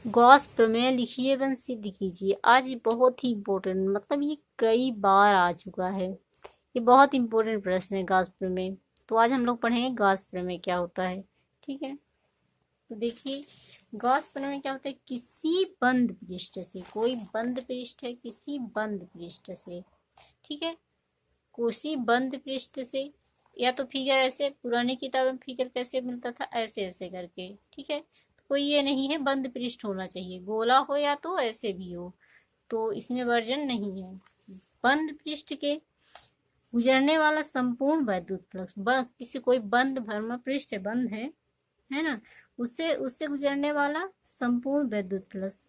Gauss प्रमेय लिखिए एवं सिद्ध कीजिए। आज ये बहुत ही इम्पोर्टेंट, मतलब ये कई बार आ चुका है, ये बहुत इम्पोर्टेंट प्रश्न है गॉस प्रमेय। तो आज हम लोग पढ़ेंगे गॉस प्रमेय क्या होता है। ठीक है, तो देखिए गॉस प्रमेय क्या होता है। किसी बंद पृष्ठ से, कोई बंद पृष्ठ है, किसी बंद पृष्ठ से, ठीक है, किसी बंद पृष्ठ से, या तो फिगर ऐसे, पुरानी किताब में फिगर कैसे मिलता था, ऐसे ऐसे करके, ठीक है। तो कोई ये नहीं है बंद पृष्ठ होना चाहिए, गोला हो या तो ऐसे भी हो, तो इसमें वर्जन नहीं है। बंद पृष्ठ के गुजरने वाला संपूर्ण वैद्युत फ्लक्स, किसी कोई बंद भ्रमण पृष्ठ बंद है ना, उससे उससे गुजरने वाला संपूर्ण वैद्युत फ्लक्स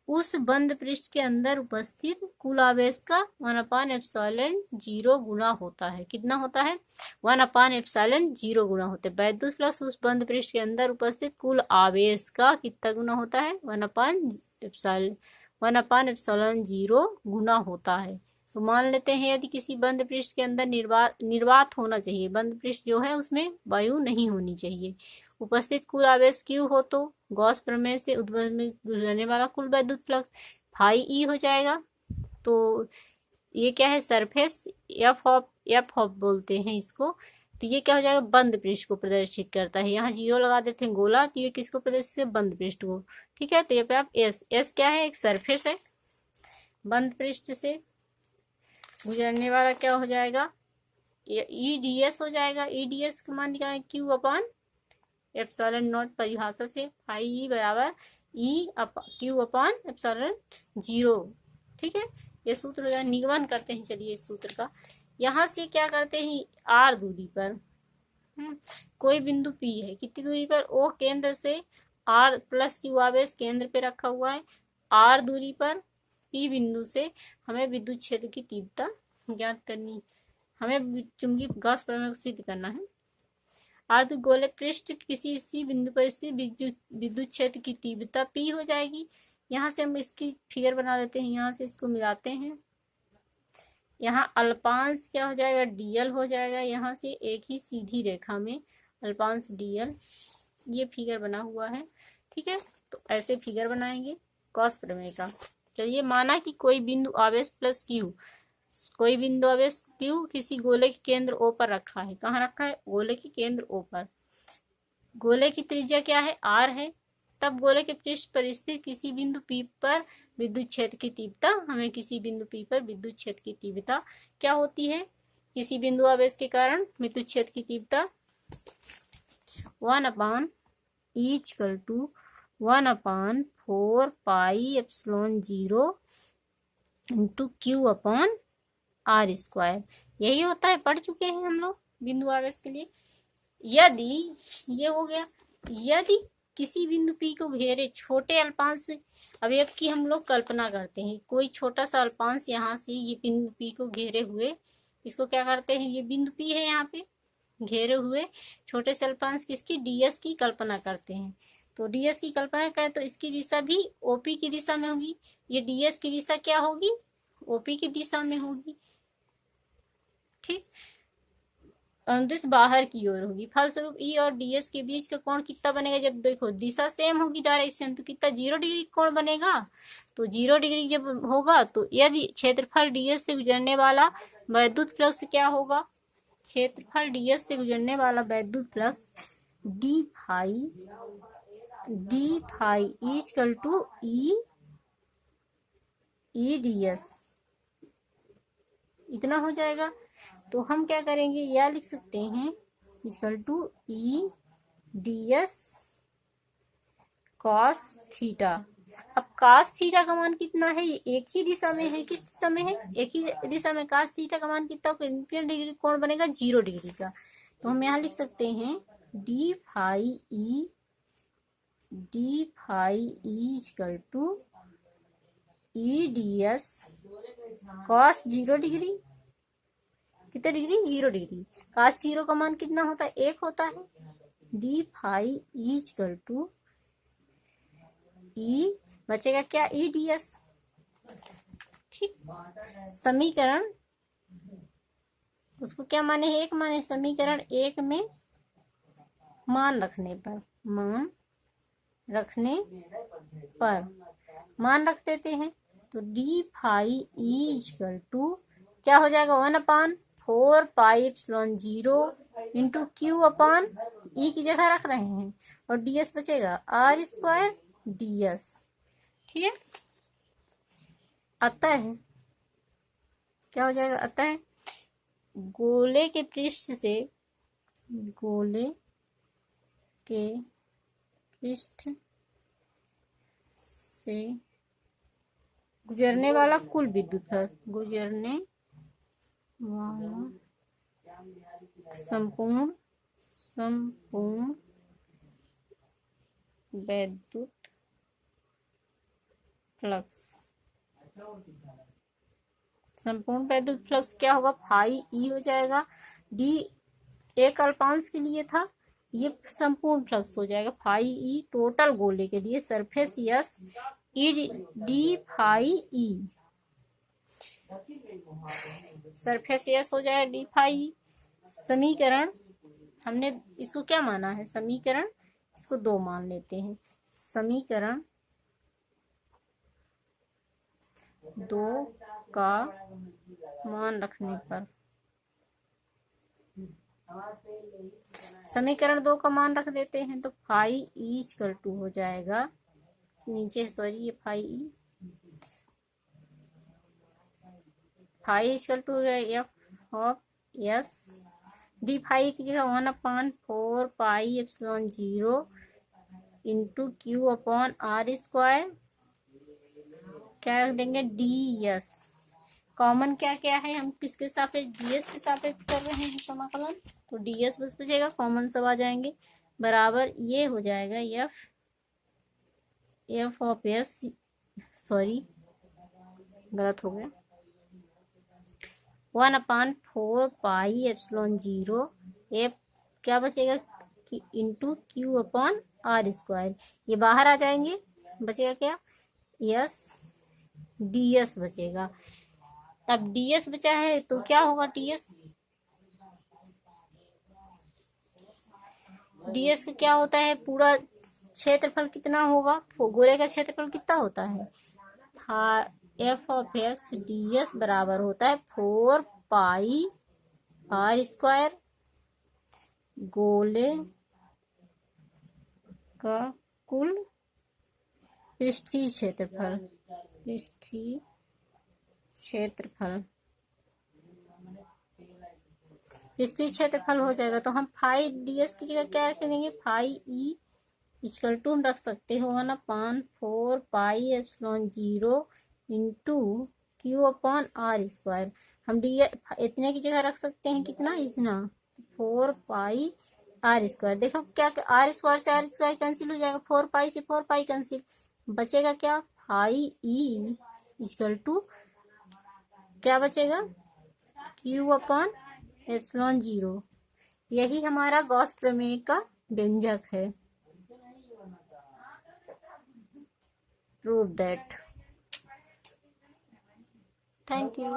उस बंद पृष्ठ के अंदर उपस्थित कुल आवेश का 1/ε0 गुना होता है। कितना होता है? 1/ε0 गुना होता है। वैद्युत फ्लक्स उस बंद पृष्ठ के अंदर उपस्थित कुल आवेश का कितना गुना होता है? 1/ε0 गुना होता है। तो मान लेते हैं यदि किसी बंद पृष्ठ के अंदर निर्वात होना चाहिए, बंद पृष्ठ जो है उसमें वायु नहीं होनी चाहिए, उपस्थित कुल आवेश Q हो, तो गॉस प्रमेय से उद्भव में गुजरने वाला कुल वैद्युत फ्लक्स फाई ई हो जाएगा। तो ये क्या है? सरफेस एफ ऑफ बोलते हैं इसको। तो ये क्या हो जाएगा? बंद पृष्ठ को प्रदर्शित करता है। यहाँ 0 लगा देते हैं गोला, तो ये किसको प्रदर्शित है? बंद पृष्ठ को। ठीक है, तो यहाँ पे आप एस क्या है? एक सरफेस है। बंद पृष्ठ से गुजरने वाला क्या हो जाएगा? ई डी एस हो जाएगा। ई डी एस का मान निकालें Q/0 परिभाषा से फाई ई बराबर Q/0। ठीक है, ये सूत्र हो जाएगा। निगमन करते हैं, चलिए इस सूत्र का। यहाँ से क्या करते हैं, आर दूरी पर कोई बिंदु P है, कितनी दूरी पर? O केंद्र से R प्लस Q आवेश केंद्र पे रखा हुआ है। R दूरी पर P बिंदु से हमें विद्युत क्षेत्र की तीव्रता ज्ञात करनी, हमें चुंबकीय गॉस प्रमेय को सिद्ध करना है। अर्धगोले पृष्ठ किसी इसी बिंदु पर स्थित विद्युत क्षेत्र की तीव्रता P हो जाएगी। यहाँ से हम इसकी फिगर बना लेते हैं, यहाँ से इसको मिलाते हैं। यहाँ अल्पांश क्या हो जाएगा? डीएल हो जाएगा। यहाँ से एक ही सीधी रेखा में अल्पांश डीएल, ये फिगर बना हुआ है। ठीक है, तो ऐसे फिगर बनाएंगे गॉस प्रमेय का। चलिए, माना कि कोई बिंदु आवेश प्लस Q, कोई बिंदु आवेश Q किसी गोले के केंद्र O पर रखा है। कहाँ रखा है? गोले के केंद्र O पर। गोले की त्रिज्या क्या है? R है। तब गोले के पृष्ठ पर स्थित किसी बिंदु P पर विद्युत क्षेत्र की तीव्रता, हमें किसी बिंदु P पर विद्युत क्षेत्र की तीव्रता क्या होती है? किसी बिंदु आवेश के कारण विद्युत क्षेत्र की तीव्रता 1/E=1/4πε0 इंटू Q/R²। यही होता है, पढ़ चुके हैं हम लोग बिंदु आवेश के लिए। यदि ये हो गया, यदि किसी बिंदु P को घेरे छोटे अल्पांश अवयव की हम लोग कल्पना करते हैं, कोई छोटा सा अल्पांश यहाँ से ये बिंदु P को घेरे हुए, इसको क्या करते हैं? ये बिंदु P है, यहाँ पे घेरे हुए छोटे से अल्पांश किसकी? ds की कल्पना करते हैं। तो ds की कल्पना करें तो इसकी दिशा भी OP की दिशा में होगी। ये ds की दिशा क्या होगी? OP की दिशा में होगी। ठीक, अनुदिश बाहर की ओर होगी। फलस्वरूप E और ds के बीच का कोण कितना बनेगा? जब देखो दिशा सेम होगी, डायरेक्शन, तो कितना? 0 डिग्री कोण बनेगा। तो 0 डिग्री जब होगा, तो यदि क्षेत्रफल ds से गुजरने वाला वैद्युत फ्लक्स क्या होगा? क्षेत्रफल ds से गुजरने वाला वैद्युत फ्लक्स डी फाई इक्वल ई ds इतना हो जाएगा। तो हम क्या करेंगे, यह लिख सकते हैं equal to E ds cos theta. अब cos थीटा का मान कितना है? ये एक ही दिशा में है। किस दिशा में है? एक ही दिशा में। cos थीटा का मान कितना डिग्री कोण बनेगा? 0 डिग्री का। तो हम यहाँ लिख सकते हैं d phi equal to E ds cos 0 degree. कितने डिग्री? 0 डिग्री। cos 0 का मान कितना होता है? 1 होता है। डी फाई इक्वल टू ई बचेगा क्या? ई ds। ठीक, समीकरण उसको क्या माने हैं? 1 माने। समीकरण 1 में मान रखने पर, मान रखने पर मान रख देते हैं, तो d phi E equal to क्या हो जाएगा 1/4 pi epsilon 0 into Q upon E की जगह रख रहे हैं और ds बचेगा r² ds। ठीक है, अतः क्या हो जाएगा, अतः गोले के पृष्ठ से गुजरने वाला कुल विद्युत फ्लक्स, गुजरने वाला संपूर्ण वैद्युत फ्लक्स, संपूर्ण वैद्युत फ्लक्स क्या होगा, फाई ई हो जाएगा। डी एक अल्पांश के लिए था, ये संपूर्ण फ्लक्स हो जाएगा फाई ई टोटल गोले के लिए, surface yes E d phi E, surface yes हो जाएगा डी फाई ई। समीकरण हमने इसको क्या माना है, समीकरण इसको 2 मान लेते हैं, समीकरण 2 का मान रखने पर, समीकरण 2 का मान रख देते हैं तो फाई ई इक्वल टू हो जाएगा, नीचे सॉरी ये phi E, phi equal to f of s d phi की जगह 1/4 pi epsilon 0 into Q upon r², क्या रख देंगे डी एस। कॉमन क्या क्या है, हम किसके सापेक्ष, ds के सापेक्ष कर रहे हैं समाकलन, तो ds बस बचेगा, कॉमन सब आ जाएंगे, बराबर ये हो जाएगा एफ ऑफ एस, सॉरी गलत हो गया, 1/4 पाई एप्सिलॉन 0 एफ क्या बचेगा कि इंटू क्यू अपॉन r², ये बाहर आ जाएंगे, बचेगा क्या यस ds बचेगा। अब ds बचा है तो क्या होगा, ds का क्या होता है, पूरा क्षेत्रफल कितना होगा, गोले का क्षेत्रफल कितना होता है, एफ ऑफ एक्स ds बराबर होता है 4 पाई r², गोले का कुल पृष्ठीय क्षेत्रफल, पृष्ठीय क्षेत्रफल हो जाएगा, तो हम फाई ds की जगह क्या रख देंगे, फाई ई इक्वल टू हम रख सकते हो 1/4 pi epsilon 0 into Q upon r², हम डी इतने की जगह रख सकते हैं कितना, इतना 4 पाई r², देखो क्या r² से r² कैंसिल हो जाएगा, 4 पाई से 4 पाई कैंसिल, बचेगा क्या फाई ई इक्वल टू क्या बचेगा क्यू अपॉन एप्सिलॉन 0, यही हमारा गॉस प्रमेय का व्यंजक है। Prove that. Thank you.